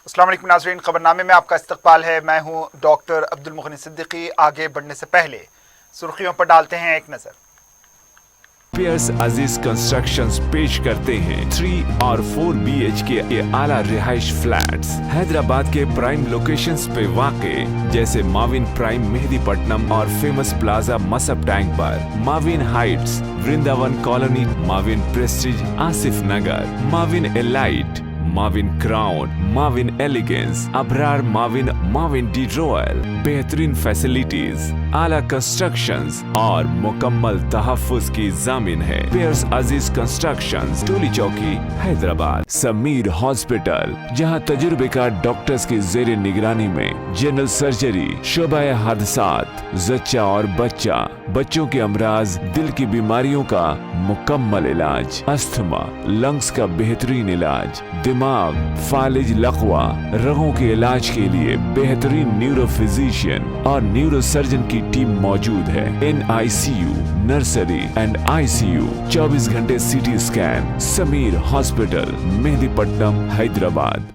अस्सलाम वालेकुम नाज़रीन, खबरनामे में आपका इस्तकबाल है। मैं हूं डॉक्टर अब्दुल मुगनी सिद्दीकी। आगे बढ़ने से पहले सुर्खियों पर डालते हैं एक नजर। पियर्स अजीज कंस्ट्रक्शंस पेश करते हैं 3 और 4 BHK के आला रिहाइश फ्लैट्स हैदराबाद के प्राइम लोकेशंस पे वाक़े, जैसे माविन प्राइम मेहदीपट्टनम और फेमस प्लाजा मसब टैंक पर, Mavin Heights Vrindavan colony, Mavin Prestige Asif Nagar, Mavin Elite, Mavin Crown, Mavin Elegance, Abrar Mavin, Mavin de Royal, बेहतरीन फैसिलिटीज, आला कंस्ट्रक्शंस और मुकम्मल तहफ्फुज की जामिन है। पियर्स अजीज कंस्ट्रक्शंस, टोली चौकी, हैदराबाद। समीर हॉस्पिटल, जहां तजुर्बेकार डॉक्टर्स की जेर निगरानी में जनरल सर्जरी, शोबा हादसात, जच्चा और बच्चा, बच्चों के अमराज, दिल की बीमारियों का मुकम्मल इलाज, अस्थमा, लंग्स का बेहतरीन इलाज, दिमाग, फालिज, लकवा, रगों के इलाज के लिए बेहतरीन न्यूरो फिजिशियन और न्यूरो सर्जन की टीम मौजूद है। NICU, नर्सरी एंड ICU, 24 घंटे CT scan. Sameer hospital, Mehdipatnam, Hyderabad.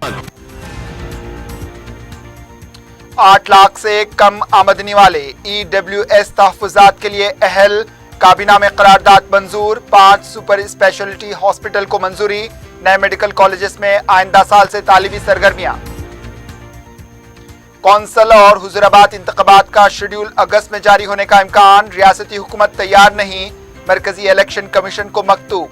8 lakh से कम आमदनी वाले EWS तहफ़्फ़ुज़ात के लिए अहल, काबीना में करारदाद मंजूर। 5 सुपर स्पेशलिटी हॉस्पिटल को मंजूरी। नए मेडिकल कॉलेजेस में आइंदा साल से तालीमी सरगर्मियां। कौंसल और हुजूराबाद इंतखाबात का शेड्यूल अगस्त में जारी होने का इम्कान। रियासती हुकूमत तैयार नहीं, मरकजी इलेक्शन कमीशन को मकतूब।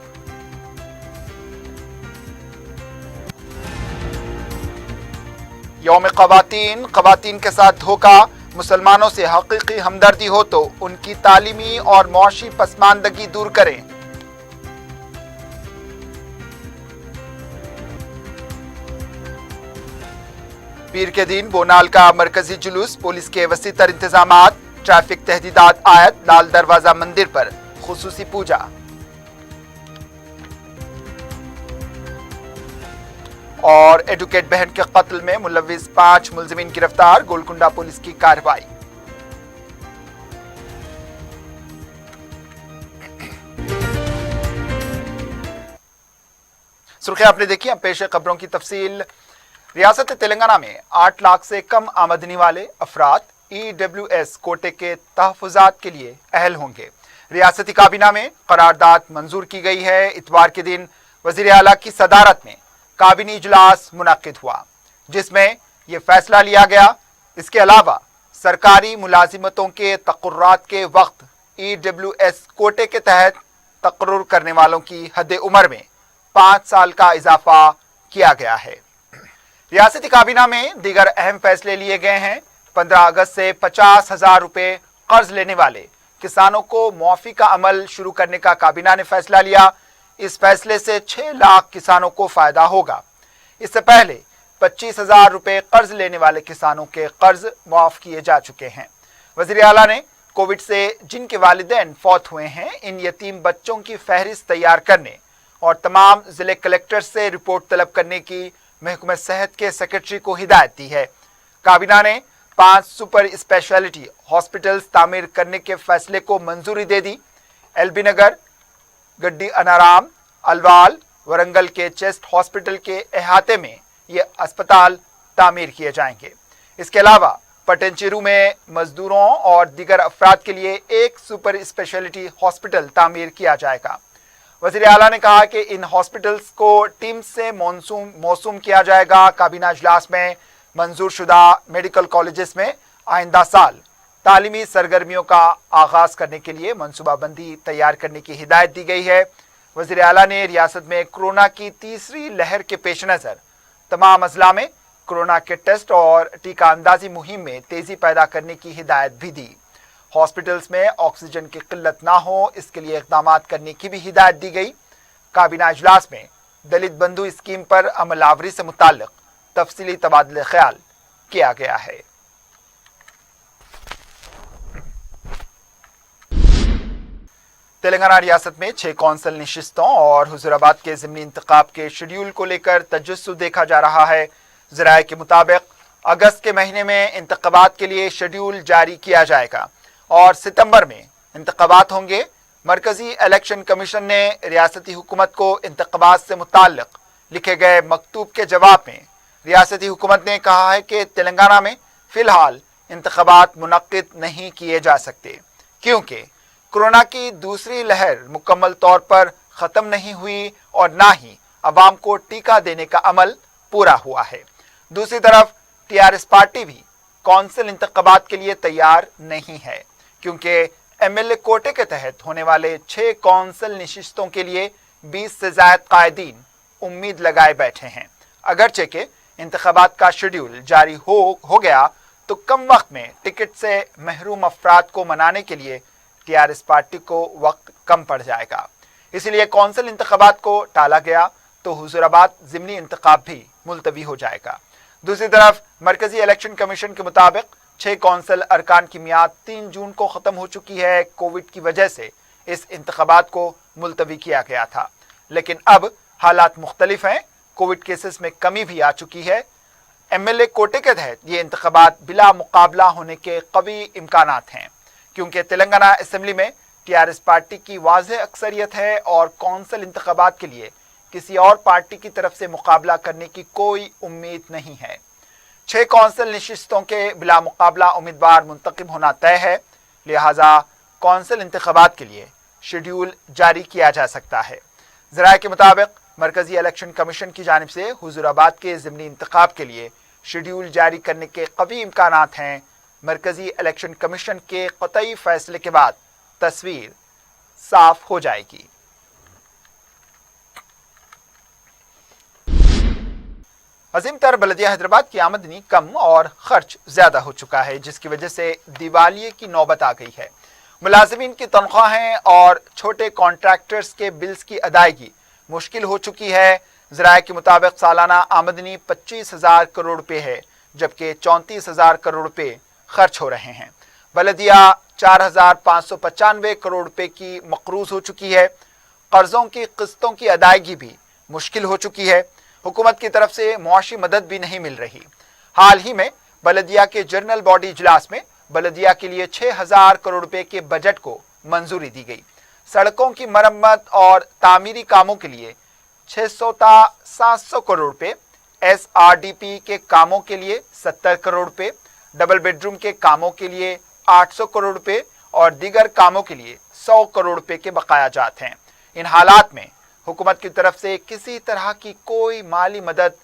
यौम ख़वातीन के साथ धोखा। मुसलमानों से हकीकी हमदर्दी हो तो उनकी तालीमी और मुआशी पसमानदगी दूर करें। पीर के दिन बोनाल का मरकजी जुलूस, पुलिस के वसीतर इंतजामात, ट्रैफिक तहदीदात आयत, लाल दरवाजा मंदिर पर खुसूसी पूजा। और एडवोकेट बहन के कत्ल में मुलविस 5 मुलजिमीन गिरफ्तार, गोलकुंडा पुलिस की कार्रवाई। सुर्खियां आपने देखी, अब पेश है खबरों की तफसील। रियासत तेलंगाना में 8 लाख से कम आमदनी वाले अफराद EWS कोटे के तहफ़्फ़ुज़ात के लिए अहल होंगे। रियासती काबीना में करारदाद मंजूर की गई है। इतवार के दिन वज़ीर आला की सदारत में काबीनी इजलास मुनक्किद हुआ, जिसमें यह फैसला लिया गया। इसके अलावा सरकारी मुलाजिमतों के तक़र्रुरात के वक्त EWS कोटे के तहत तक़र्रुर करने वालों की हद उम्र में 5 साल का इजाफा किया गया है। रियासती काबीना में दीगर अहम फैसले लिए गए हैं। 15 अगस्त से 50,000 रुपए कर्ज लेने वाले किसानों को मुआफ़ी का अमल शुरू करने का काबीना ने फैसला लिया। इस फैसले से 6 लाख किसानों को फायदा होगा। इससे पहले 25,000 रुपए कर्ज लेने वाले किसानों के कर्ज मुआफ किए जा चुके हैं। वज़ीर आला ने कोविड से जिनके वालिदैन फौत हुए हैं, इन यतीम बच्चों की फहरिस्त तैयार करने और तमाम जिले कलेक्टर से रिपोर्ट तलब करने की महकमा सेहत के सेक्रेटरी को हिदायत दी है। काबीना ने 5 सुपर स्पेशलिटी हॉस्पिटल्स तामीर करने के फैसले को मंजूरी दे दी। LB नगर, गड्डी अनाराम, अलवाल, वरंगल के चेस्ट हॉस्पिटल के अहाते में ये अस्पताल तामीर किए जाएंगे। इसके अलावा पटनचेरू में मजदूरों और दीगर अफराद के लिए 1 सुपर स्पेशलिटी हॉस्पिटल तामीर किया जाएगा। वज़ीर आला ने कहा कि इन हॉस्पिटल्स को टीम से मौसूम किया जाएगा। काबीना इजलास में मंजूर शुदा मेडिकल कॉलेजेस में आइंदा साल तालीमी सरगर्मियों का आगाज करने के लिए मनसूबाबंदी तैयार करने की हिदायत दी गई है। वज़ीर आला ने रियासत में कोरोना की तीसरी लहर के पेश नज़र तमाम अजला में कोरोना के टेस्ट और टीका अंदाजी मुहिम में तेजी पैदा करने की हिदायत भी दी। हॉस्पिटल्स में ऑक्सीजन की किल्लत ना हो, इसके लिए इक़दाम करने की भी हिदायत दी गई। काबीना इजलास में दलित बंधु स्कीम पर अमलावरी से मुताल्लिक तफसीली तबादले ख्याल किया गया है। तेलंगाना रियासत में 6 कौंसल नशिस्तों और हुजूराबाद के ज़िमनी इंतखाब के शेड्यूल को लेकर तजस्सुस देखा जा रहा है। ज़राए के मुताबिक अगस्त के महीने में इंतखाबात के लिए शेड्यूल जारी किया जाएगा और सितंबर में इंतखाबात होंगे। मरकजी इलेक्शन कमीशन ने रियासती हुकूमत को इंतखाबात से मुताल्लिक लिखे गए मकतूब के जवाब में रियासती हुकूमत ने कहा है कि तेलंगाना में फिलहाल इंतखाबात मुनक्किद नहीं किए जा सकते क्योंकि कोरोना की दूसरी लहर मुकम्मल तौर पर ख़त्म नहीं हुई और ना ही अवाम को टीका देने का अमल पूरा हुआ है। दूसरी तरफ टीआरएस पार्टी भी कौंसिल इंतखाबात के लिए तैयार नहीं है क्योंकि एमएलए कोटे के तहत होने वाले 6 कौंसिल नशिस्तों के लिए 20 से ज़ायद कायदीन उम्मीद लगाए बैठे हैं। अगरचे के इंतखाबात का शेड्यूल जारी हो गया तो कम वक्त में टिकट से महरूम अफराद को मनाने के लिए टीआरएस पार्टी को वक्त कम पड़ जाएगा। इसलिए कौंसिल इंतखाबात को टाला गया तो हुजूराबाद ज़िमनी इंतखाब भी मुलतवी हो जाएगा। दूसरी तरफ मरकजी इलेक्शन कमीशन के मुताबिक 6 कौंसिल अरकान की मियाद 3 जून को ख़त्म हो चुकी है। कोविड की वजह से इस इंतखाबात को मुलतवी किया गया था, लेकिन अब हालात मुख्तलिफ हैं। कोविड केसेस में कमी भी आ चुकी है। एमएलए कोटे के तहत ये इंतखाबात बिला मुकाबला होने के कवी इम्कानात हैं क्योंकि तेलंगाना असेंबली में टीआरएस पार्टी की वाज़ेह अक्सरियत है और कौंसिल इंतखाबात के लिए किसी और पार्टी की तरफ से मुकाबला करने की कोई उम्मीद नहीं है। 6 कौंसिल नशिस्तों के बिला मुकाबला उम्मीदवार मुंतखब होना तय है, लिहाजा कौंसिल इंतखाबात के लिए शेड्यूल जारी किया जा सकता है। ज़राए के मुताबिक मरकजी इलेक्शन कमीशन की जानिब से हुजूराबाद के ज़िमनी इंतखाब के लिए शेड्यूल जारी करने के कवी इम्कानात हैं। मरकजी इलेक्शन कमीशन के क़तई फैसले के बाद तस्वीर साफ हो जाएगी। अजीम तर बलदिया हैदराबाद की आमदनी कम और खर्च ज्यादा हो चुका है, जिसकी वजह से दिवालिये की नौबत आ गई है। मुलाजिमीन की तनख्वाहें और छोटे कॉन्ट्रैक्टर्स के बिल्स की अदायगी मुश्किल हो चुकी है। ज़राए के मुताबिक सालाना आमदनी 25,000 करोड़ रुपए है, जबकि 34,000 करोड़ रुपए खर्च हो रहे हैं। बलदिया 4,595 करोड़ रुपए की मकरूज हो चुकी है। कर्जों की किस्तों की अदायगी भी मुश्किल हो चुकी है। हुकूमत की तरफ से मुआशी मदद भी नहीं मिल रही। हाल ही में बलदिया के जनरल बॉडी इजलास में बलदिया के लिए 6,000 करोड़ रुपए के बजट को मंजूरी दी गई। सड़कों की मरम्मत और तामीरी कामों के लिए 600 ता 700 करोड़ रुपए, एसआरडीपी के कामों के लिए 70 करोड़ रुपए, डबल बेडरूम के कामों के लिए 800 करोड़ रुपए और दीगर कामों के लिए 100 करोड़ रुपए के बकाया जात हैं। इन हालात में हुकूमत की तरफ से किसी तरह की कोई माली मदद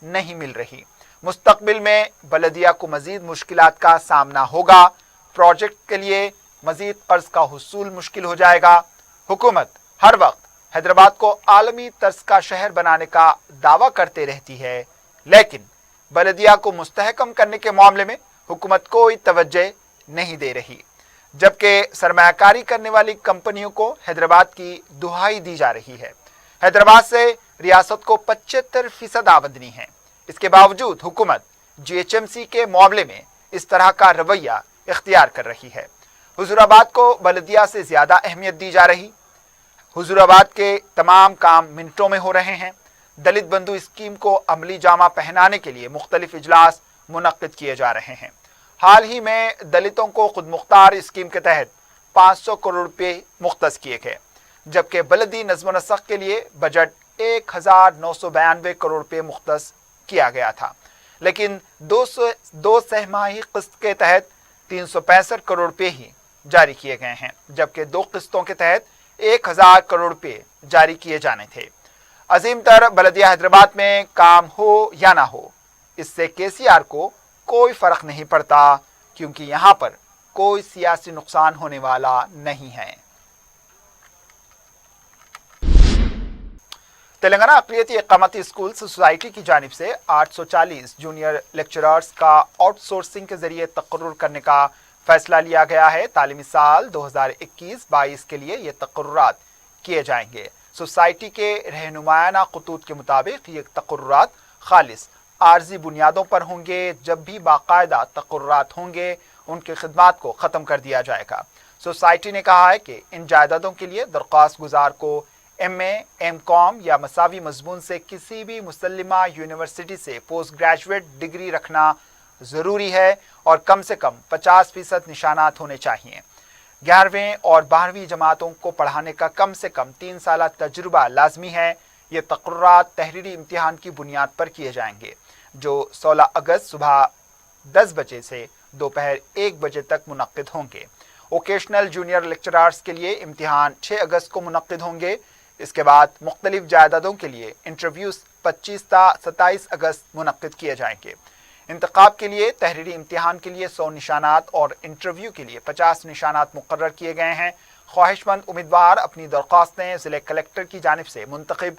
नहीं मिल रही। मुस्तकबिल में बलदिया को मजीद मुश्किलात का सामना होगा। प्रोजेक्ट के लिए मजीद कर्ज का हुसूल मुश्किल हो जाएगा। हुकूमत हर वक्त हैदराबाद को आलमी तर्ज का शहर बनाने का दावा करते रहती है, लेकिन बलदिया को मुस्तहकम करने के मामले में हुकूमत कोई तवज्जो नहीं दे रही, जबकि सरमायाकारी करने वाली कंपनियों को हैदराबाद की दुहाई दी जा रही है। हैदराबाद से रियासत को 75% आमदनी है। इसके बावजूद हुकूमत जीएचएमसी के मामले में इस तरह का रवैया इख्तियार कर रही है। हुजूराबाद को बलदिया से ज्यादा अहमियत दी जा रही। हुजूराबाद के तमाम काम मिनटों में हो रहे हैं। दलित बंधु स्कीम को अमली जामा पहनाने के लिए मुख्तलिफ इजलास मुनक्किद किए जा रहे हैं। हाल ही में दलितों को खुद मुख्तार स्कीम के तहत 500 करोड़ रुपए मुख्तस किए गए, जबकि बलदी नज़्म व नस्क़ के लिए बजट 1992 करोड़ रुपए मुख्तस किया गया था, लेकिन 2 सहमाही किस्त के तहत 365 करोड़ रुपए ही जारी किए गए हैं, जबकि 2 किस्तों के तहत 1000 करोड़ रुपए जारी किए जाने थे। अजीम तर बलदिया हैदराबाद में काम हो या ना हो, इससे केसीआर को कोई फर्क नहीं पड़ता, क्योंकि यहाँ पर कोई सियासी नुकसान होने वाला नहीं है। तेलंगाना अक़लियती इक़ामती स्कूल्स सोसाइटी की जानिब से 840 जूनियर लेक्चरर्स का आउटसोर्सिंग के जरिए तक़र्रुर करने का फैसला लिया गया है। तालीमी साल 2021-22 के लिए ये तक़र्रुरात किए जाएंगे। सोसाइटी के रहनुमायाना ख़ुतूत के मुताबिक ये तक़र्रुरात खालिस आर्जी बुनियादों पर होंगे। जब भी बाकायदा तक़र्रुरात होंगे, उनकी खिदमात को ख़त्म कर दिया जाएगा। सोसाइटी ने कहा है कि इन जायदादों के लिए दरख्वास्त गुजार को MA, M.Com या मसावी मजमून से किसी भी मुसल्लिमा यूनिवर्सिटी से पोस्ट ग्रेजुएट डिग्री रखना ज़रूरी है और कम से कम 50% निशानात होने चाहिए। 11वीं और 12वीं जमातों को पढ़ाने का कम से कम 3 साल तजुर्बा लाजमी है। یہ تقررات تحریری امتحان کی بنیاد پر کیے جائیں گے جو 16 اگست صبح 10 بجے سے دوپہر 1 بجے تک منعقد ہوں گے۔ ووکیشنل جونیئر لیکچرارز کے لیے امتحان 6 اگست کو منعقد ہوں گے۔ اس کے بعد مختلف جائیدادوں کے لیے انٹرویوز 25 تا 27 اگست منعقد کیے جائیں گے۔ انتخاب کے لیے تحریری امتحان کے لیے 100 نشانات اور انٹرویو کے لیے 50 نشانات مقرر کیے گئے ہیں۔ خواہش مند امیدوار اپنی درخواستیں ضلع کلکٹر کی جانب سے منتخب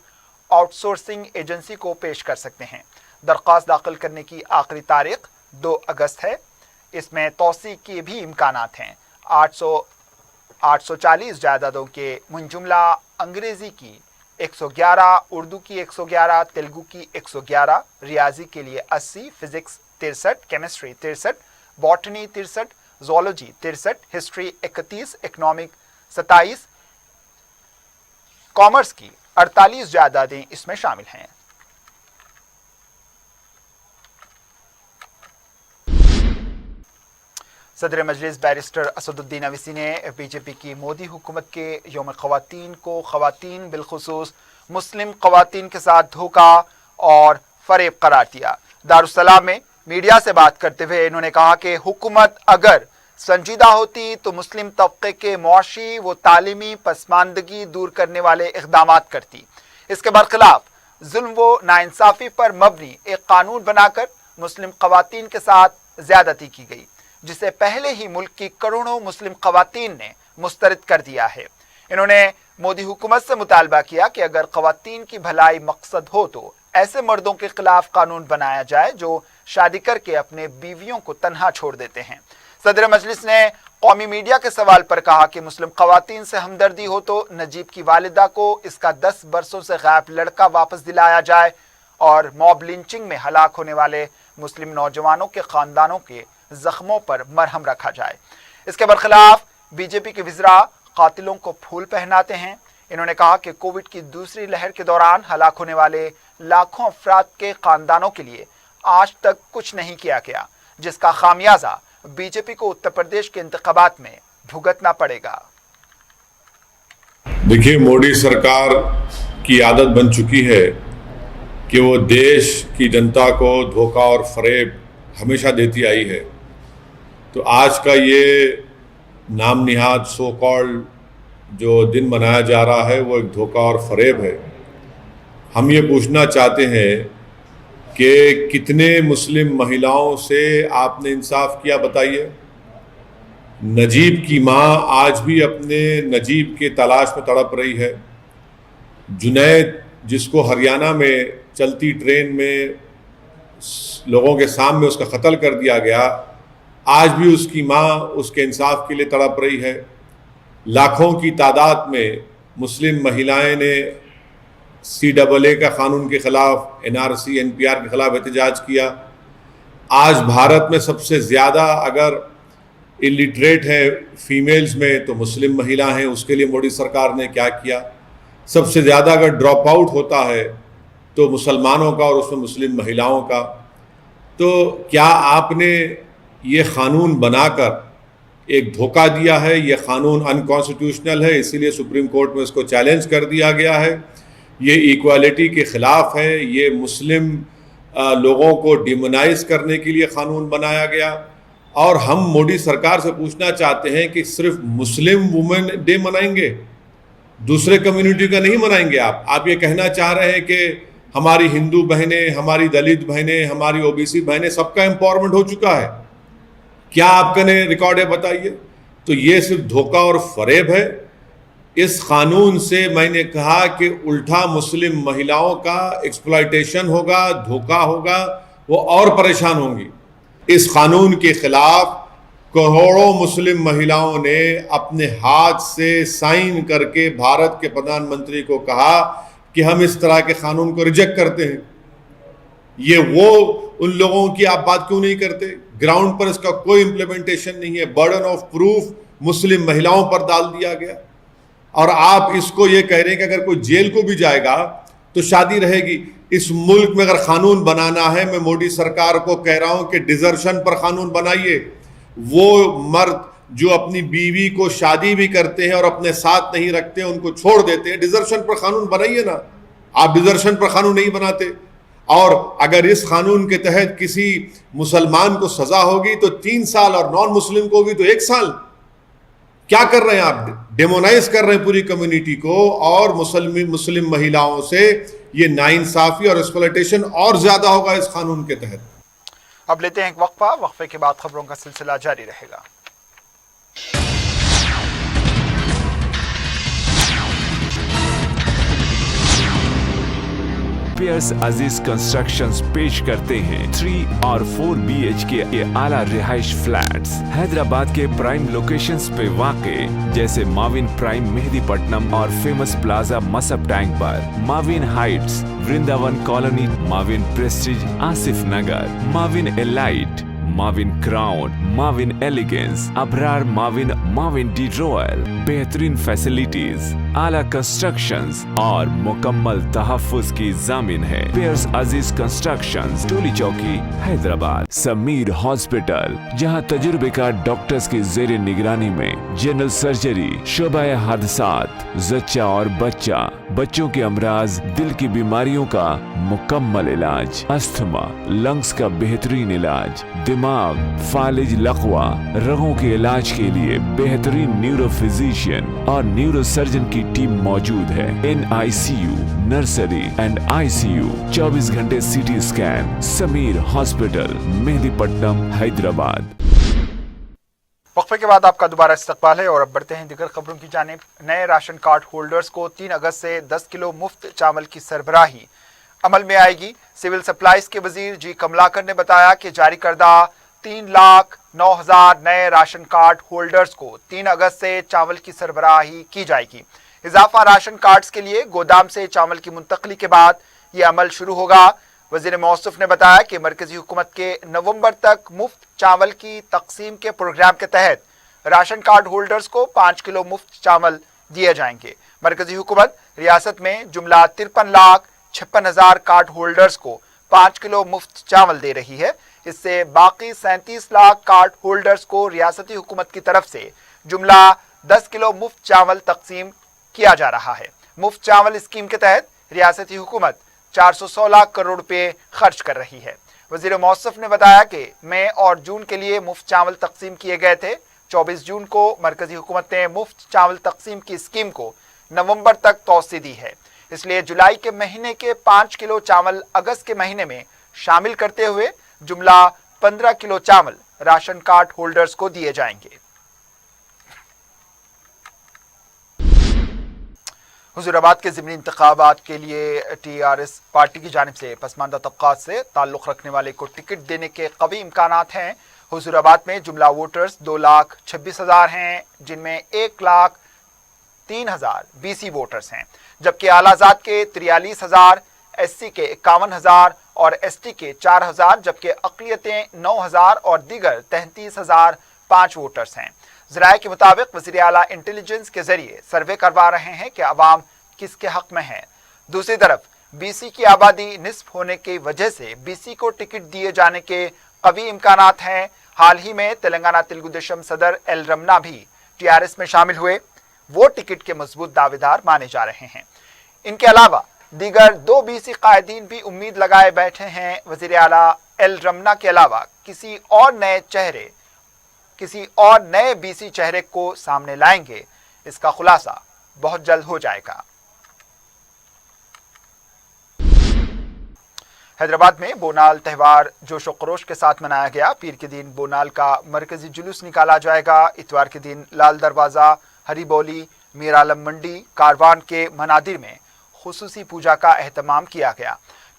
آؤٹ سورسنگ ایجنسی کو پیش کر سکتے ہیں۔ درخواست داخل کرنے کی آخری تاریخ 2 اگست ہے۔ اس میں توسیع کے بھی امکانات ہیں۔ 840 جائیدادوں کے منجملہ انگریزی کی 111، اردو کی 111، تیلگو کی 111، ریاضی کے لیے 80، physics 63، chemistry 63، botany 63، zoology 63، history 31، economic 27، commerce کی 48 جائیدادیں اس میں شامل ہیں۔ صدر مجلس بیرسٹر اسد الدین اویسی نے بی جے پی کی مودی حکومت کے یوم خواتین کو خواتین بالخصوص مسلم خواتین کے ساتھ دھوکہ اور فریب قرار دیا۔ دارالسلام میں میڈیا سے بات کرتے ہوئے انہوں نے کہا کہ حکومت اگر سنجیدہ ہوتی تو مسلم طبقے کے معاشی و تعلیمی پسماندگی دور کرنے والے اقدامات کرتی۔ اس کے برخلاف ظلم و ناانصافی پر مبنی ایک قانون بنا کر مسلم خواتین کے ساتھ زیادتی کی گئی، جسے پہلے ہی ملک کی کروڑوں مسلم خواتین نے مسترد کر دیا ہے۔ انہوں نے مودی حکومت سے مطالبہ کیا کہ اگر خواتین کی بھلائی مقصد ہو تو ایسے مردوں کے خلاف قانون بنایا جائے جو شادی کر کے اپنے بیویوں کو تنہا چھوڑ دیتے ہیں۔ صدر مجلس نے قومی میڈیا کے سوال پر کہا کہ مسلم خواتین سے ہمدردی ہو تو نجیب کی والدہ کو اس کا 10 برسوں سے غائب لڑکا واپس دلایا جائے اور موب لنچنگ میں ہلاک ہونے والے مسلم نوجوانوں کے خاندانوں کے زخموں پر مرہم رکھا جائے۔ اس کے برخلاف بی جے پی کے وزراء قاتلوں کو پھول پہناتے ہیں۔ انہوں نے کہا کہ کووڈ کی دوسری لہر کے دوران ہلاک ہونے والے لاکھوں افراد کے خاندانوں کے لیے آج تک کچھ نہیں کیا گیا، جس کا خامیازہ بی جے پی کو اتر پردیش کے انتخابات میں بھگتنا پڑے گا۔ دیکھیے، موڈی سرکار کی عادت بن چکی ہے کہ وہ دیش کی جنتا کو دھوکہ اور فریب ہمیشہ دیتی آئی ہے۔ تو آج کا یہ نام نہاد سو کالڈ جو دن منایا جا رہا ہے وہ ایک دھوکہ اور فریب ہے۔ ہم یہ پوچھنا چاہتے ہیں کہ کتنے مسلم مہیلاؤں سے آپ نے انصاف کیا، بتائیے۔ نجیب کی ماں آج بھی اپنے نجیب کے تلاش میں تڑپ رہی ہے۔ جنید، جس کو ہریانہ میں چلتی ٹرین میں لوگوں کے سامنے اس کا قتل کر دیا گیا، آج بھی اس کی ماں اس کے انصاف کے لیے تڑپ رہی ہے۔ لاکھوں کی تعداد میں مسلم مہیلائیں نے CAA کا قانون کے خلاف، NRC NPR کے خلاف احتجاج کیا۔ آج بھارت میں سب سے زیادہ اگر الٹریٹ ہیں فیمیلز میں تو مسلم مہیلا ہیں۔ اس کے لیے موڈی سرکار نے کیا کیا؟ سب سے زیادہ اگر ڈراپ آؤٹ ہوتا ہے تو مسلمانوں کا اور اس میں مسلم مہیلاؤں کا۔ تو کیا آپ نے یہ قانون بنا کر ایک دھوکہ دیا ہے؟ یہ قانون انکانسٹیٹیوشنل ہے، اسی لیے سپریم کورٹ میں اس کو چیلنج کر دیا گیا ہے۔ یہ ایکوالٹی کے خلاف ہے، یہ مسلم لوگوں کو ڈیمونائز کرنے کے لیے قانون بنایا گیا۔ اور ہم موڈی سرکار سے پوچھنا چاہتے ہیں کہ صرف مسلم وومن ڈے منائیں گے، دوسرے کمیونٹی کا نہیں منائیں گے؟ آپ یہ کہنا چاہ رہے ہیں کہ ہماری ہندو بہنیں، ہماری دلت بہنیں، ہماری OBC بہنیں، سب کا امپاورمنٹ ہو چکا ہے؟ کیا آپ کا ریکارڈ ہے؟ بتائیے۔ تو یہ صرف دھوکہ اور فریب ہے۔ اس قانون سے میں نے کہا کہ الٹا مسلم مہیلاؤں کا ایکسپلائٹیشن ہوگا، دھوکہ ہوگا، وہ اور پریشان ہوں گی۔ اس قانون کے خلاف کروڑوں مسلم مہیلاؤں نے اپنے ہاتھ سے سائن کر کے بھارت کے پردھان منتری کو کہا کہ ہم اس طرح کے قانون کو ریجیکٹ کرتے ہیں۔ یہ وہ ان لوگوں کی آپ بات کیوں نہیں کرتے؟ گراؤنڈ پر اس کا کوئی امپلیمنٹیشن نہیں ہے۔ برڈن آف پروف مسلم مہیلاؤں پر ڈال دیا گیا، اور آپ اس کو یہ کہہ رہے ہیں کہ اگر کوئی جیل کو بھی جائے گا تو شادی رہے گی۔ اس ملک میں اگر قانون بنانا ہے، میں موڈی سرکار کو کہہ رہا ہوں کہ ڈیزرشن پر قانون بنائیے۔ وہ مرد جو اپنی بیوی کو شادی بھی کرتے ہیں اور اپنے ساتھ نہیں رکھتے، ان کو چھوڑ دیتے ہیں، ڈیزرشن پر قانون بنائیے نا۔ آپ ڈیزرشن پر قانون نہیں بناتے، اور اگر اس قانون کے تحت کسی مسلمان کو سزا ہوگی تو 3 سال اور نان مسلم کو ہوگی تو 1 سال. کیا کر رہے ہیں آپ؟ ڈیمونائز کر رہے ہیں پوری کمیونٹی کو، اور مسلم مہیلاؤں سے یہ ناانصافی اور ایکسپلائٹیشن اور زیادہ ہوگا اس قانون کے تحت. اب لیتے ہیں ایک وقفہ، وقفے کے بعد خبروں کا سلسلہ جاری رہے گا. پیئرس عزیز کنسٹرکشنز پیش کرتے ہیں 3 اور 4 BHK کے اعلیٰ رہائش فلیٹس حیدرآباد کے پرائم لوکیشنز پہ واقع، جیسے ماوین پرائم مہدی پٹنم اور فیمس پلازا مصب ٹینک پر، Mavin Heights Vrindavan colony, Mavin Prestige Asif Nagar, Mavin Elite, Mavin Crown, Mavin Elegance, Abrar Mavin, Mavin de Royal. بہترین فیسلٹیز، اعلیٰ کنسٹرکشنز اور مکمل تحفظ کی ضامن ہے. پیئرس عزیز کنسٹرکشنز، ٹولی چوکی، حیدرآباد. سمیر ہاسپٹل، جہاں تجربے کار ڈاکٹرز کی زیر نگرانی میں جنرل سرجری، شعبہ حادثات، زچہ اور بچوں کے امراض، دل کی بیماریوں کا مکمل علاج، استھما، لنگز کا بہترین علاج، دماغ، فالج، لقوہ، رگوں کے علاج کے لیے بہترین نیورو فزیشین اور نیورو سرجن کی ٹیم موجود ہے. NICU، نرسری اینڈ ICU، 24 گھنٹے CT اسکین. سمیر ہاسپٹل، مہدی پٹنم، حیدرآباد. وقفے کے بعد آپ کا دوبارہ استقبال ہے، اور اب بڑھتے ہیں دیگر خبروں کی جانب. نئے راشن کارڈ ہولڈرز کو 3 اگست سے 10 کلو مفت چاول کی سربراہی عمل میں آئے گی. سول سپلائز کے وزیر جی کملاکر نے بتایا کہ جاری کردہ 3,09,000 نئے راشن کارڈ ہولڈرز کو 3 اگست سے چاول کی سربراہی کی جائے گی. اضافہ راشن کارڈز کے لیے گودام سے چاول کی منتقلی کے بعد یہ عمل شروع ہوگا. وزیر موصوف نے بتایا کہ مرکزی حکومت کے نومبر تک مفت چاول کی تقسیم کے پروگرام کے تحت راشن کارڈ ہولڈرز کو 5 کلو مفت چاول دیے جائیں گے. مرکزی حکومت ریاست میں جملہ 53,56,000 کارڈ ہولڈرز کو 5 کلو مفت چاول دے رہی ہے. اس سے باقی 37 لاکھ کارڈ ہولڈرز کو ریاستی حکومت کی طرف سے جملہ 10 کلو مفت چاول تقسیم کیا جا رہا ہے. مفت چاول اسکیم کے تحت ریاستی حکومت 416 کروڑ روپے خرچ کر رہی ہے. وزیر موصوف نے بتایا کہ مئی اور جون کے لیے مفت چاول تقسیم کیے گئے تھے. 24 جون کو مرکزی حکومت نے مفت چاول تقسیم کی اسکیم کو نومبر تک توسیع دی ہے. اس لیے جولائی کے مہینے کے 5 کلو چاول اگست کے مہینے میں شامل کرتے ہوئے جملہ 15 کلو چاول راشن کارڈ ہولڈرز کو دیے جائیں گے. حضور آباد کے ضمنی انتخابات کے لیے TRS پارٹی کی جانب سے پسماندہ طبقات سے تعلق رکھنے والے کو ٹکٹ دینے کے قوی امکانات ہیں. حضور آباد میں جملہ ووٹرز 2,26,000 ہیں، جن میں 1,03,000 BC ووٹرز ہیں، جبکہ اعلیٰ ذات کے 43,000، SC کے 51,000 اور ST کے 4,000، جبکہ اقلیتیں 9,000 اور دیگر 33,005 ووٹرز ہیں. ذرائع کے مطابق وزیر اعلیٰ انٹیلیجنس کے ذریعے سروے کروا رہے ہیں کہ عوام کس کے حق میں ہیں. دوسری طرف BC کی آبادی نصف ہونے کی وجہ سے BC کو ٹکٹ دیے جانے کے قوی امکانات ہیں. حال ہی میں تلنگانہ تلگو دیشم صدر ایل رمنا بھی TRS میں شامل ہوئے. وہ ٹکٹ کے مضبوط دعویدار مانے جا رہے ہیں. ان کے علاوہ دیگر 2 BC قائدین بھی امید لگائے بیٹھے ہیں. وزیر اعلیٰ ایل رمنا کے علاوہ کسی اور نئے BC چہرے کو سامنے لائیں گے. اس کا خلاصہ بہت جلد ہو جائے گا. حیدرآباد میں بونال تہوار جوش و خروش کے ساتھ منایا گیا. پیر کے دن بونال کا مرکزی جلوس نکالا جائے گا. اتوار کے دن لال دروازہ، ہری بولی، میر عالم منڈی، کاروان کے منادر میں خصوصی پوجا کا اہتمام کیا گیا.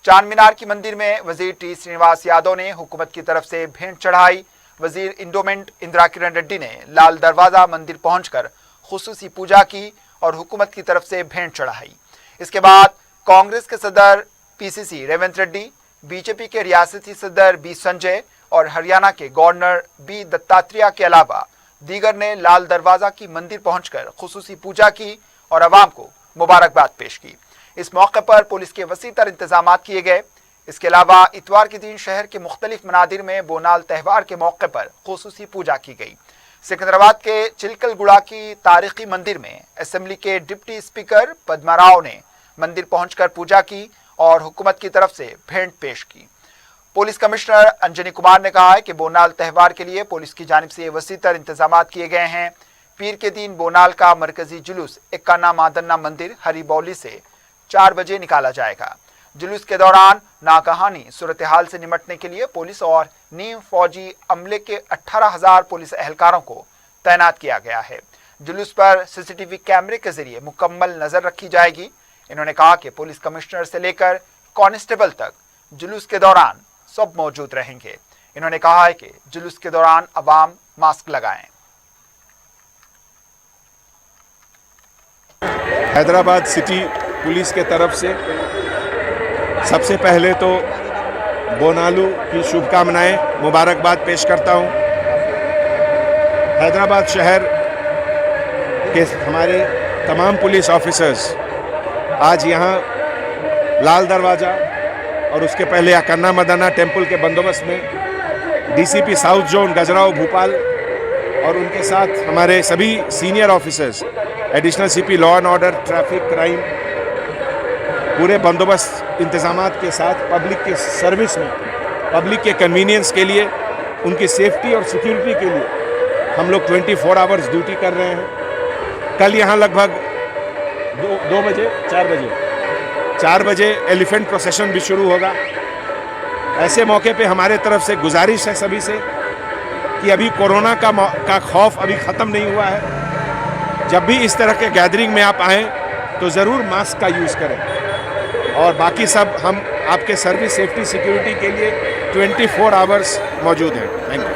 چاند مینار کی مندر میں وزیر ٹی سرینواس یادو نے حکومت کی طرف سے بھینٹ چڑھائی. وزیر انڈومنٹ اندرا کرن ریڈی نے لال دروازہ مندر پہنچ کر خصوصی پوجا کی اور حکومت کی طرف سے بھینٹ چڑھائی. اس کے بعد کانگریس کے صدر PCC ریونت ریڈی، BJP کے ریاستی صدر B سنجے اور ہریانہ کے گورنر B دتاتریہ کے علاوہ دیگر نے لال دروازہ کی مندر پہنچ کر خصوصی پوجا کی اور عوام کو مبارکباد پیش کی. اس موقع پر پولیس کے وسیع تر انتظامات کیے گئے. اس کے علاوہ اتوار کے دن شہر کے مختلف منادر میں بونال تہوار کے موقع پر خصوصی پوجا کی گئی. سکندرآباد کے چلکل گڑا کی تاریخی مندر میں اسمبلی کے ڈپٹی اسپیکر پدما راؤ نے मंदिर पहुंचकर पूजा की और हुकूमत की तरफ से भेंट पेश की। पुलिस कमिश्नर अंजनी कुमार ने कहा है कि बोनाल त्यौहार के लिए पुलिस की जानिब से वसीतर इंतजाम किए गए हैं। पीर के दिन बोनाल का मरकजी जुलूस एक्काना मादन्ना मंदिर हरिबौली से 4 बजे निकाला जाएगा। जुलूस के दौरान नागहानी सूरत हाल से निपटने के लिए पुलिस और नीम फौजी अमले के 18,000 पुलिस एहलकारों को तैनात किया गया है। जुलूस पर सीसीटीवी कैमरे के जरिए मुकम्मल नजर रखी जाएगी। इन्होंने कहा कि पुलिस कमिश्नर से लेकर कांस्टेबल तक जुलूस के दौरान सब मौजूद रहेंगे। इन्होंने कहा है कि जुलूस के दौरान अवाम मास्क लगाएं। हैदराबाद सिटी पुलिस के तरफ से सबसे पहले तो बोनालू की शुभकामनाएं मुबारकबाद पेश करता हूं। हैदराबाद शहर के हमारे तमाम पुलिस ऑफिसर्स आज यहां लाल दरवाज़ा और उसके पहले एक्काना मादन्ना टेम्पल के बंदोबस्त में DCP south zone Gajrao Bhopal और उनके साथ हमारे सभी senior officers, additional CP law and order, traffic crime, पूरे बंदोबस्त इंतजामात के साथ पब्लिक के सर्विस में, पब्लिक के कन्वीनियंस के लिए, उनकी सेफ्टी और सिक्योरिटी के लिए हम लोग 24 आवर्स ड्यूटी कर रहे हैं। कल यहाँ लगभग 4 बजे एलिफेंट प्रोसेशन भी शुरू होगा। ऐसे मौके पे हमारे तरफ से गुजारिश है सभी से कि अभी कोरोना का खौफ अभी ख़त्म नहीं हुआ है। जब भी इस तरह के गैदरिंग में आप आएँ तो ज़रूर मास्क का यूज़ करें और बाकी सब हम आपके सर्विस सेफ्टी सिक्योरिटी के लिए 24 आवर्स मौजूद हैं। Thank you.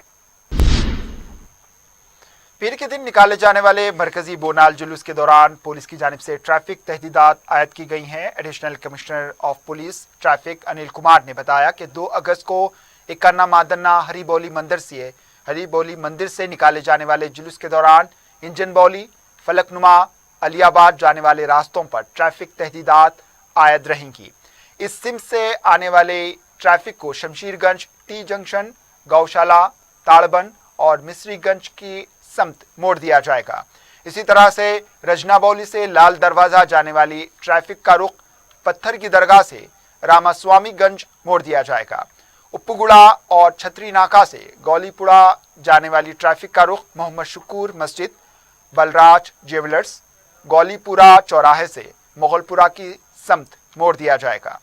पीर के दिन निकाले जाने वाले मरकजी बोनाल जुलूस के दौरान पुलिस की जानिब से ट्रैफिक तहदीदात आयद की गई हैं। Additional commissioner of police traffic Anil Kumar ने बताया कि 2 अगस्त को एक्काना मादन्ना हरिबौली मंदिर से निकाले जाने वाले जुलूस के दौरान इंजन बौली, फलकनुमा, अलियाबाद जाने वाले रास्तों पर ट्रैफिक तहदीदात आयद रहेंगी। इस सिम से आने वाले ट्रैफिक को शमशीरगंज, टी जंक्शन, गौशाला, ताड़बन और मिस्रीगंज की समत मोड़ दिया जाएगा। इसी तरह से रजनाबौली से लाल दरवाजा जाने वाली ट्रैफिक का रुख पत्थर की दरगाह से रामास्वामीगंज मोड़ दिया जाएगा। उप्पुगुड़ा और छतरी नाका से गौलीपुड़ा जाने वाली ट्रैफिक का रुख मोहम्मद शुकूर मस्जिद, बलराज ज्वेलर्स, गौलीपुरा चौराहे से मुगलपुरा की समत मोड़ दिया जाएगा।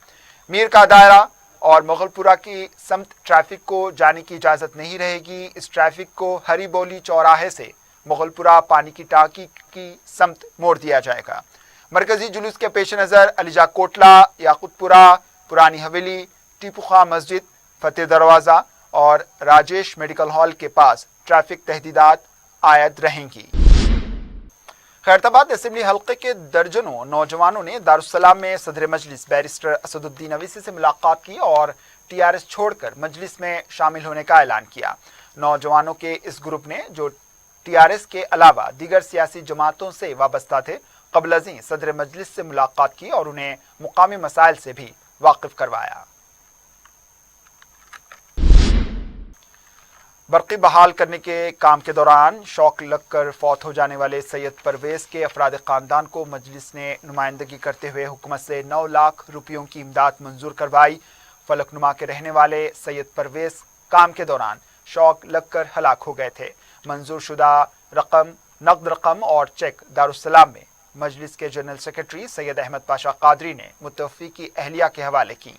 मीर का दायरा और मुगलपुरा की समत ट्रैफिक को जाने की इजाज़त नहीं रहेगी। इस ट्रैफिक को हरिबौली चौराहे से मुगलपुरा पानी की टांकी की समत मोड़ दिया जाएगा। मरकजी जुलूस के पेश नज़र अलीजा कोटला, याकुतपुरा, पुरानी हवेली, टीपू खां मस्जिद, फतेह दरवाज़ा और राजेश मेडिकल हॉल के पास ट्रैफिक तहदीदात आयद रहेंगी। खैरताबाद असेंबली हल्के के दर्जनों नौजवानों ने दारुस्सलाम में सदर मजलिस बैरिस्टर असदुद्दीन अवीसी से मुलाकात की और टीआरएस छोड़कर मजलिस में शामिल होने का ऐलान किया। नौजवानों के इस ग्रुप ने, जो टीआरएस के अलावा दीगर सियासी जमातों से वाबस्ता थे, क़ब्ल अज़ीं सदर मजलिस से मुलाकात की और उन्हें मुकामी मसाइल से भी वाकिफ करवाया। बर्क़ी बहाल करने के काम के दौरान शौक लगकर फौत हो जाने वाले सैयद परवेज के अफराद ख़ानदान को मजलिस ने नुमाइंदगी करते हुए हुकूमत से 9 लाख रुपयों की इमदाद मंजूर करवाई। फलकनुमा के रहने वाले सैयद परवेज काम के दौरान शौक लगकर हलाक हो गए थे। मंजूर शुदा रकम, नकद रकम और चेक दारुस्सलाम में मजलिस के जनरल सेक्रेटरी सैयद अहमद पाशा कादरी ने मुतवफ़ी की अहलिया के हवाले की।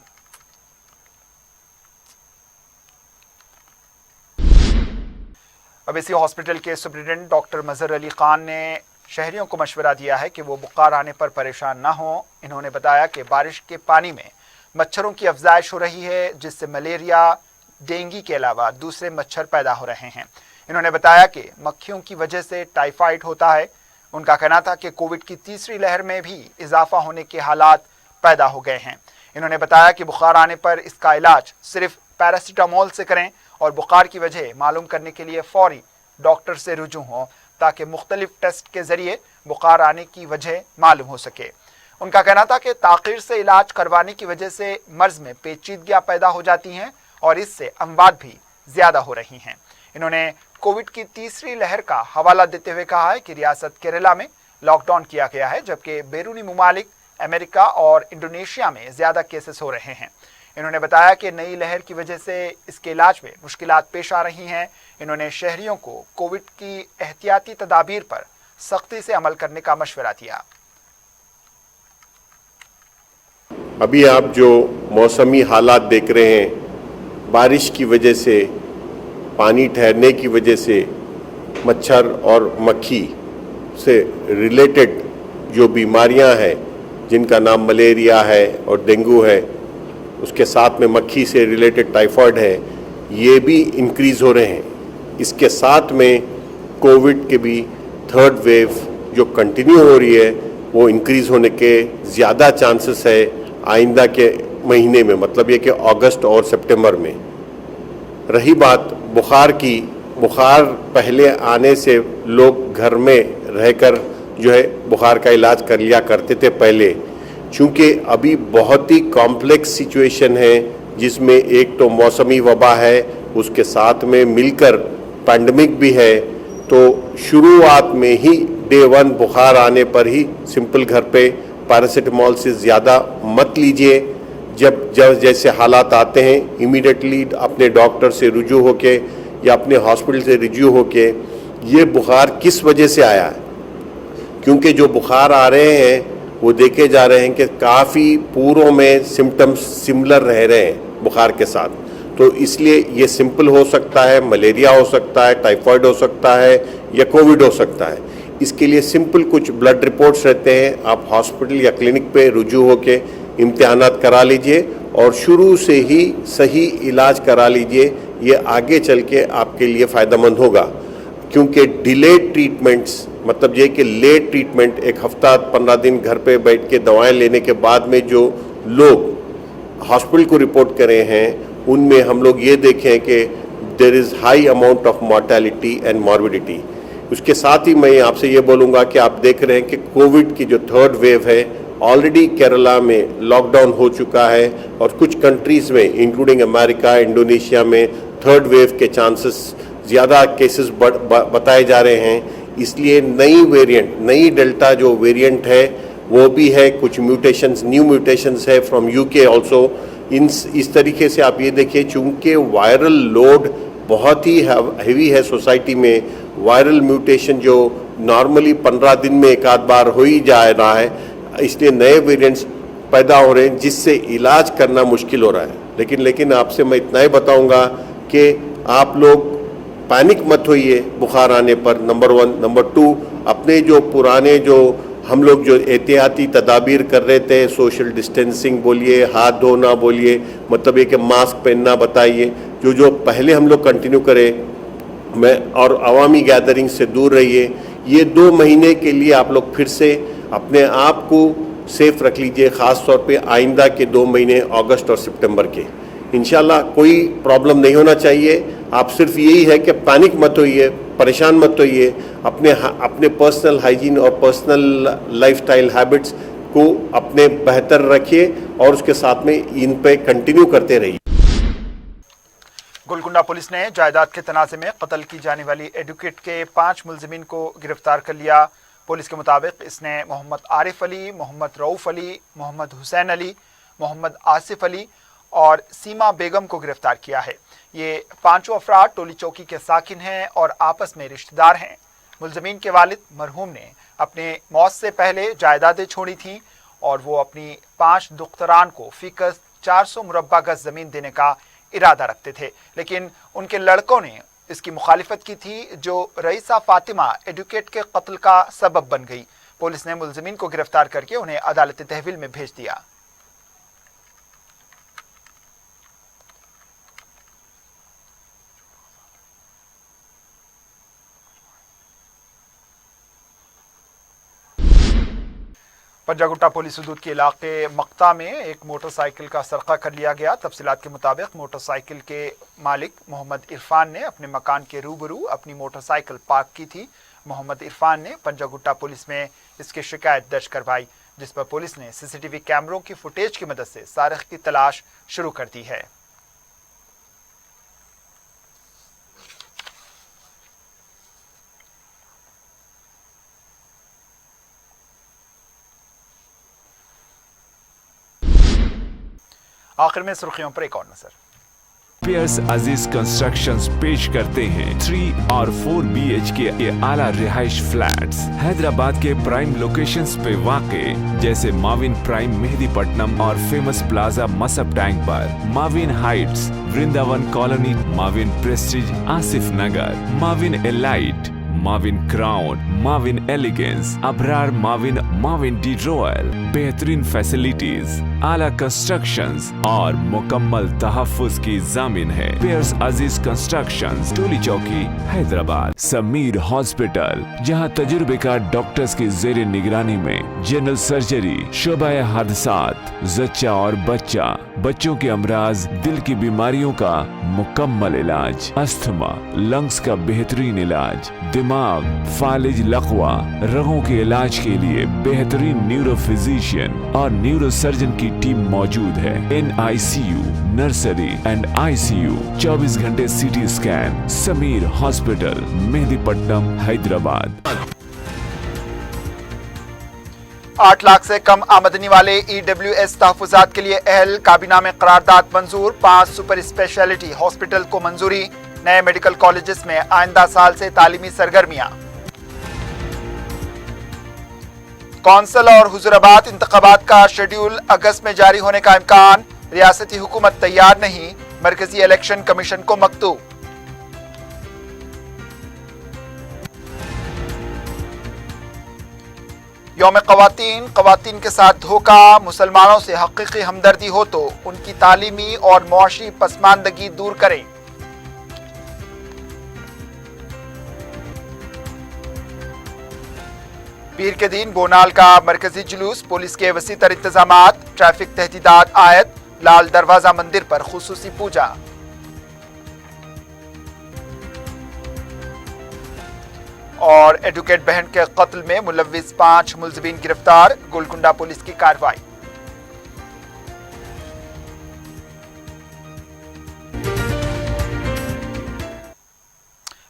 अवेसी हॉस्पिटल के सुप्रिटेंडेंट डॉक्टर मजहर अली खान ने शहरियों को मशवरा दिया है कि वो बुखार आने पर परेशान ना हों। इन्होंने बताया कि बारिश के पानी में मच्छरों की अफजाइश हो रही है, जिससे मलेरिया, डेंगू के अलावा दूसरे मच्छर पैदा हो रहे हैं। इन्होंने बताया कि मक्खियों की वजह से टाइफाइड होता है। उनका कहना था कि कोविड की तीसरी लहर में भी इजाफा होने के हालात पैदा हो गए हैं। इन्होंने बताया कि बुखार आने पर इसका इलाज सिर्फ पैरासीटामोल से करें और बुखार की वजह मालूम करने के लिए फौरी डॉक्टर से रुजू हो, ताकि मुख्तलिफ टेस्ट के जरिए बुखार आने की वजह मालूम हो सके। उनका कहना था कि ताख़ीर से इलाज करवाने की वजह से मर्ज में पेचीदगियाँ पैदा हो जाती हैं और इससे अमवात भी ज़्यादा हो रही हैं। इन्होंने कोविड की तीसरी लहर का हवाला देते हुए कहा है कि रियासत केरला में लॉकडाउन किया गया है, जबकि बैरूनी ममालिक امریکہ اور انڈونیشیا میں زیادہ کیسز ہو رہے ہیں۔ انہوں نے بتایا کہ نئی لہر کی وجہ سے اس کے علاج میں مشکلات پیش آ رہی ہیں۔ انہوں نے شہریوں کو کووڈ کی احتیاطی تدابیر پر سختی سے عمل کرنے کا مشورہ دیا۔ ابھی آپ جو موسمی حالات دیکھ رہے ہیں، بارش کی وجہ سے، پانی ٹھہرنے کی وجہ سے، مچھر اور مکھی سے ریلیٹڈ جو بیماریاں ہیں جن کا نام ملیریا ہے اور ڈینگو ہے، اس کے ساتھ میں مکھی سے ریلیٹڈ ٹائیفائڈ ہے، یہ بھی انکریز ہو رہے ہیں۔ اس کے ساتھ میں کووڈ کے بھی تھرڈ ویو جو کنٹینیو ہو رہی ہے وہ انکریز ہونے کے زیادہ چانسز ہے آئندہ کے مہینے میں، مطلب یہ کہ اگست اور سپٹمبر میں۔ رہی بات بخار کی، بخار پہلے آنے سے لوگ گھر میں رہ کر جو ہے بخار کا علاج کر لیا کرتے تھے پہلے، چونکہ ابھی بہت ہی کمپلیکس سچویشن ہے جس میں ایک تو موسمی وبا ہے، اس کے ساتھ میں مل کر پینڈمک بھی ہے، تو شروعات میں ہی ڈے 1 بخار آنے پر ہی سمپل گھر پہ پیراسیٹامول سے زیادہ مت لیجئے۔ جب جیسے حالات آتے ہیں امیڈیٹلی اپنے ڈاکٹر سے رجوع ہو کے یا اپنے ہاسپٹل سے رجوع ہو کے یہ بخار کس وجہ سے آیا ہے، کیونکہ جو بخار آ رہے ہیں وہ دیکھے جا رہے ہیں کہ کافی پوروں میں سمٹمز سملر رہ رہے ہیں بخار کے ساتھ، تو اس لیے یہ سمپل ہو سکتا ہے، ملیریا ہو سکتا ہے، ٹائیفائڈ ہو سکتا ہے یا کووڈ ہو سکتا ہے۔ اس کے لیے سمپل کچھ بلڈ رپورٹس رہتے ہیں، آپ ہاسپٹل یا کلینک پہ رجوع ہو کے امتحانات کرا لیجئے اور شروع سے ہی صحیح علاج کرا لیجئے، یہ آگے چل کے آپ کے لیے فائدہ مند ہوگا۔ کیونکہ ڈیلیڈ ٹریٹمنٹس، مطلب یہ کہ لیٹ ٹریٹمنٹ، ایک ہفتہ 15 دن گھر پہ بیٹھ کے دوائیں لینے کے بعد میں جو لوگ ہاسپٹل کو رپورٹ کرے ہیں ان میں ہم لوگ یہ دیکھیں کہ there is high amount of mortality and morbidity. اس کے ساتھ ہی میں آپ سے یہ بولوں گا کہ آپ دیکھ رہے ہیں کہ کووڈ کی جو تھرڈ ویو ہے آلریڈی کیرلا میں لاک ڈاؤن ہو چکا ہے، اور کچھ کنٹریز میں انکلوڈنگ امریکہ، انڈونیشیا میں تھرڈ ویو کے چانسز زیادہ کیسز بتائے جا رہے ہیں۔ اس لیے نئی ویریئنٹ، نئی ڈیلٹا جو ویریئنٹ ہے وہ بھی ہے، کچھ میوٹیشنز، نیو میوٹیشنز ہے فرام یو کے آلسو۔ اس طریقے سے آپ یہ دیکھیے، چونکہ وائرل لوڈ بہت ہی ہیوی ہے سوسائٹی میں، وائرل میوٹیشن جو نارملی 15 دن میں ایک آدھ بار ہو ہی جا رہا ہے، اس لیے نئے ویریئنٹس پیدا ہو رہے ہیں جس سے علاج کرنا مشکل ہو رہا ہے۔ لیکن آپ سے میں اتنا ہی بتاؤں گا کہ آپ لوگ پینک مت ہوئیے بخار آنے پر، نمبر 1۔ نمبر 2، اپنے جو پرانے جو ہم لوگ جو احتیاطی تدابیر کر رہے تھے، سوشل ڈسٹینسنگ بولیے، ہاتھ دھونا بولیے، مطلب یہ کہ ماسک پہننا بتائیے، جو پہلے ہم لوگ کنٹینیو کرے، اور عوامی گیدرنگ سے دور رہیے۔ یہ 2 مہینے کے لیے آپ لوگ پھر سے اپنے آپ کو سیف رکھ لیجئے، خاص طور پہ آئندہ کے 2 مہینے اگست اور سپٹمبر کے۔ انشاءاللہ کوئی پرابلم نہیں ہونا چاہیے۔ آپ صرف یہی ہے کہ پینک مت ہوئیے، پریشان مت ہوئیے، اپنے پرسنل ہائیجین اور پرسنل لائف سٹائل ہیبٹس کو اپنے بہتر رکھیے، اور اس کے ساتھ میں ان پہ کنٹینیو کرتے رہیے۔ گولکنڈہ پولیس نے جائیداد کے تنازع میں قتل کی جانے والی ایڈوکیٹ کے 5 ملزمین کو گرفتار کر لیا۔ پولیس کے مطابق اس نے محمد عارف علی، محمد رؤوف علی، محمد حسین علی، محمد آصف علی اور سیما بیگم کو گرفتار کیا ہے۔ یہ 5 افراد ٹولی چوکی کے ساکن ہیں اور آپس میں رشتہ دار ہیں۔ ملزمین کے والد مرحوم نے اپنے موت سے پہلے جائیدادیں چھوڑی تھیں اور وہ اپنی 5 دختران کو فی کس 400 مربع گز زمین دینے کا ارادہ رکھتے تھے، لیکن ان کے لڑکوں نے اس کی مخالفت کی تھی، جو رئیسہ فاطمہ ایڈوکیٹ کے قتل کا سبب بن گئی۔ پولیس نے ملزمین کو گرفتار کر کے انہیں عدالت تحویل میں بھیج دیا۔ پنجاگٹا پولیس حدود کے علاقے مقتا میں ایک موٹر سائیکل کا سرقہ کر لیا گیا۔ تفصیلات کے مطابق موٹر سائیکل کے مالک محمد عرفان نے اپنے مکان کے روبرو اپنی موٹر سائیکل پارک کی تھی۔ محمد عرفان نے پنجاگٹا پولیس میں اس کی شکایت درج کروائی، جس پر پولیس نے سی سی ٹی وی کیمروں کی فوٹیج کی مدد سے سارق کی تلاش شروع کر دی ہے۔ आखिर में सुर्खियों पर एक और नजर। पियर्स अजीज कंस्ट्रक्शंस पेश करते हैं 3 और 4 BHK के आला रिहाइश फ्लैट्स हैदराबाद के प्राइम लोकेशंस पे वाक़े, जैसे माविन प्राइम मेहदीपट्टनम और फेमस प्लाजा मसब टैंक पर, Mavin Heights Vrindavan colony, Mavin Prestige Asif Nagar, Mavin Elite, Mavin Crown, Mavin Elegance, Abrar Mavin, Mavin de Royal, बेहतरीन फैसिलिटीज, आला कंस्ट्रक्शंस और मुकम्मल तहफ्फुज की जामिन है। पियर्स अजीज कंस्ट्रक्शंस, टोली चौकी, हैदराबाद। समीर हॉस्पिटल, जहां तजुर्बेकार डॉक्टर्स की जेर निगरानी में जनरल सर्जरी, शोबा हादसात, जच्चा और बच्चा, बच्चों के अमराज, दिल की बीमारियों का मुकम्मल इलाज, अस्थमा, लंग्स का बेहतरीन इलाज, दिमाग, फालिज, लकवा, रगों के इलाज के लिए बेहतरीन न्यूरो फिजिशियन और न्यूरो सर्जन की टीम मौजूद है। NICU, नर्सरी एंड ICU, 24 घंटे CT scan. Sameer hospital, Mehdipatnam, Hyderabad. 8 lakh से कम आमदनी वाले EWS तहफुजात के लिए अहल, काबीना में करारदाद मंजूर। 5 सुपर स्पेशलिटी हॉस्पिटल को मंजूरी। नए मेडिकल कॉलेजेस में आइंदा साल से तालीमी सरगर्मियां। कौंसल और हुजूराबाद इंतखाबात का शेड्यूल अगस्त में जारी होने का इम्कान। रियासती हुकूमत तैयार नहीं, मरकजी इलेक्शन कमीशन को मकतूब। यौम ख़वातीन के साथ धोखा। मुसलमानों से हकीकी हमदर्दी हो तो उनकी तालीमी और मुआशी पसमानदगी दूर करें। पीर के दिन बोनाल का मरकजी जुलूस, पुलिस के वसी तर इंतजामात, ट्रैफिक तहदीदात आयत, लाल दरवाजा मंदिर पर खुसूसी पूजा। और एडवोकेट बहन के कत्ल में मुलव्विस 5 मुलजिमीन गिरफ्तार, गोलकुंडा पुलिस की कार्रवाई।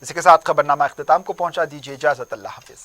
इसी के साथ खबरनामा इख्तिताम को पहुंचा। दीजिए इजाजत, अल्लाह हाफिज।